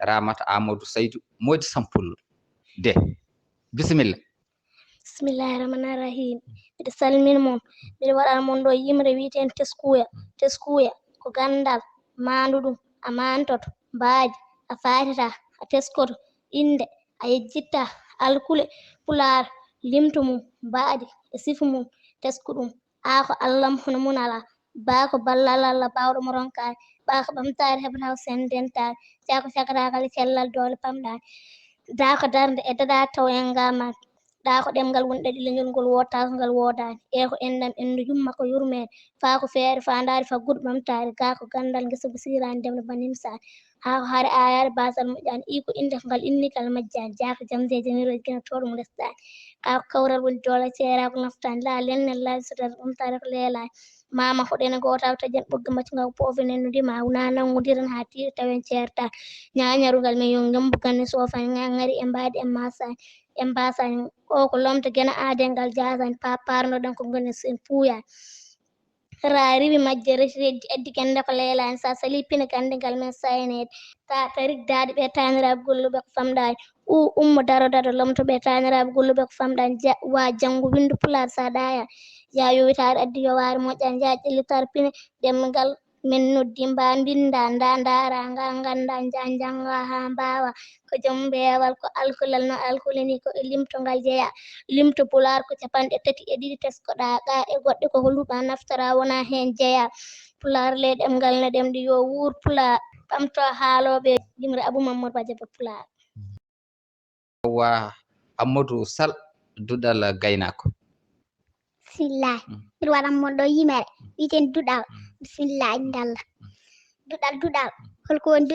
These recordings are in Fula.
Ramata Amadou Saydou Mody Sampol de bisimilla. Bismillahi rahmani rahim. Miɗo salmina mon, miɗo waɗana mon ɗo yimre wiiten teskuya ko gandal manduɗum a mantoto mbaaji a fatita a teskoto inde a yejjitta alkule pular limtu mum mbaaji e sifu mum teskuɗum ko Allah hono mun ala baako ballal Allah bawɗo mo ronkani baako ɓamtare heɓata sendentare cako cakatakale cellal dole pamɗani dako darde e dada taw en gaman ɗa ko ɗemgal woni ɗaɗi leñol ngol wota ko ngal wodani ko endam endu yumma ko yurmede fa ko feere fandari faggudu ɓamtare ga ko gandal gesa ko sirani ndemno banimsani ko haare ayare basal moƴƴani iko inde ko ngal inni kala majjani jaka jamde jamiroji gena toɗo mo lesɗani ko kawral woni doole ceera ko naftani la lelnel la sodata ɓamtare ko leelani mama hoɗene gotaw taƴen ɓogga maccugal ko poofen endu ndima wona nangudiran ha tiiɗe tawen ceerta ñañarugal men yo gembuganne sofani ngari e mbadi e masani e mbasani ko lomta gena adengal jasani parnoɗen ko goni sen puuyani ra riwi majje reti addi kende ko leelani sa sali pine gandigal men saynede ta riddade ɓe taniraɓe golluɓe ko famɗani ummo daro lomto ɓe taniraɓe golluɓe ko famɗani wa janggo windu pular sa ɗaya ya yowitade addi yowari moƴƴani ya ƴellitare pine ɗemgal min noddi mba binda nda dara nga ganda janga ha mbawa ko joom mbewal ko alkulal no alkulani ko limto ngal jeeya limto pular ko 32 teskoɗa ɗa e goɗɗe koko luuɓa naftara wona hen jeeya pular le ɗemgal ne ɗemɗi yo wuur pular ɓamto haaloɓe jimre Abou Mamadou Badiaba pular. Wa Amadou Sall duɗal gaynako. Bismillah mbiɗa waɗan mon ɗo yimere wiiten duɗal bisimillah indallah duɗal holko woni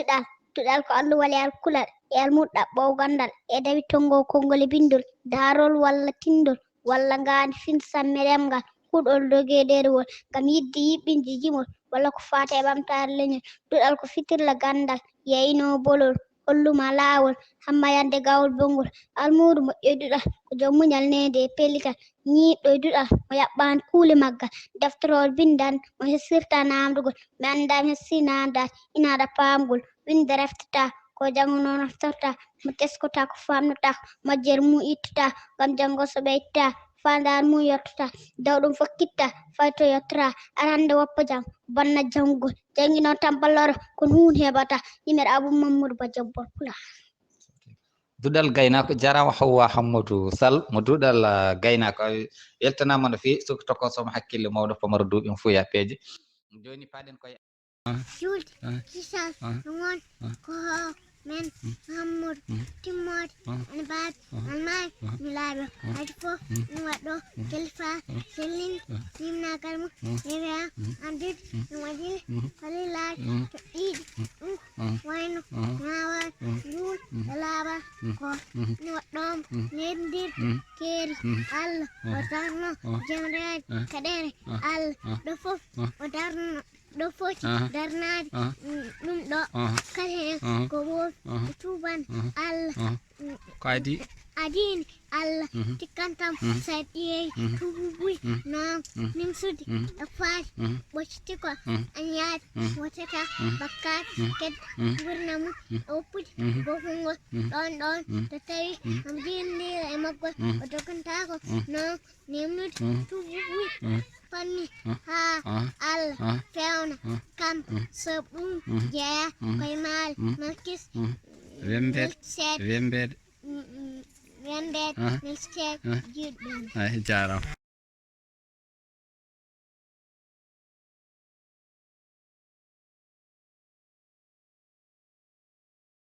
duɗal ko Allah wali al kulal e al muɗɗa ɓow gandal e dawi tongo konngol e bindol darol walla tindol walla ngandi fin samme ɗemgal kuɗol doge ɗerewol ngam yidde yiɓɓinde jimol walla ko fate e ɓamtare leñol duɗal ko fitirla gandal yeyno bolol holluma laawol hammayande gawol bongol almudu moƴƴo duɗal ko joom muñal nede e pellital ñiiɗɗo duɗal mo yaɓɓani kuule maggal deftorol bindan mo hessirta namdugol mi andami hessi namdal inaɗa paamgol winde reftata ko jangono naftorta mo teskota ko famnota majjere mum ittata ngam jango so ɓeyta fandar mum yettota daw ɗum fokkitta fayto yettora arande woppa jam bonna janngol jangi noon tan balloro kono hunde heɓata yimere Abou Mamadou Badiaba Pular. Duɗal gaynako jarama Hawwa Hammadou Sall mo duɗal gaynako yeltanama no fewi soko toko somo hakkille mawɗo pamaro duuɓi fu yappeje joni paɗen koye julde kisal ngon ko men Mamadou timmode ene baabi almari mi laaɓe hayde fof mi waɗɗo kelifa sellin timnagal mum yeweya andide mi waɗile falillahi to ɗiɗi ɗum wayno ñawal juul e laaɓal ko mi waɗɗomo neddir keeri Allah o darno jemreyaji kaɗere Allah ɗo fof o darno ɗo foti darnade ɗum ɗo kala hen ko wofi e tuban Allah ko adi adini Allah tikkantam sa ƴeewi tububuy noon nimsude e faati ɓocciti ko añaade wotata bakkade kedda gurna mum e woppude bofulngol ɗon to tawi am jindira e maggol o dogantako noon nemnude tububuy fanni ha Allah fewna kam so ɗum jeeya koye maali malkis wembede milkiteɗe jiɗɗum jarama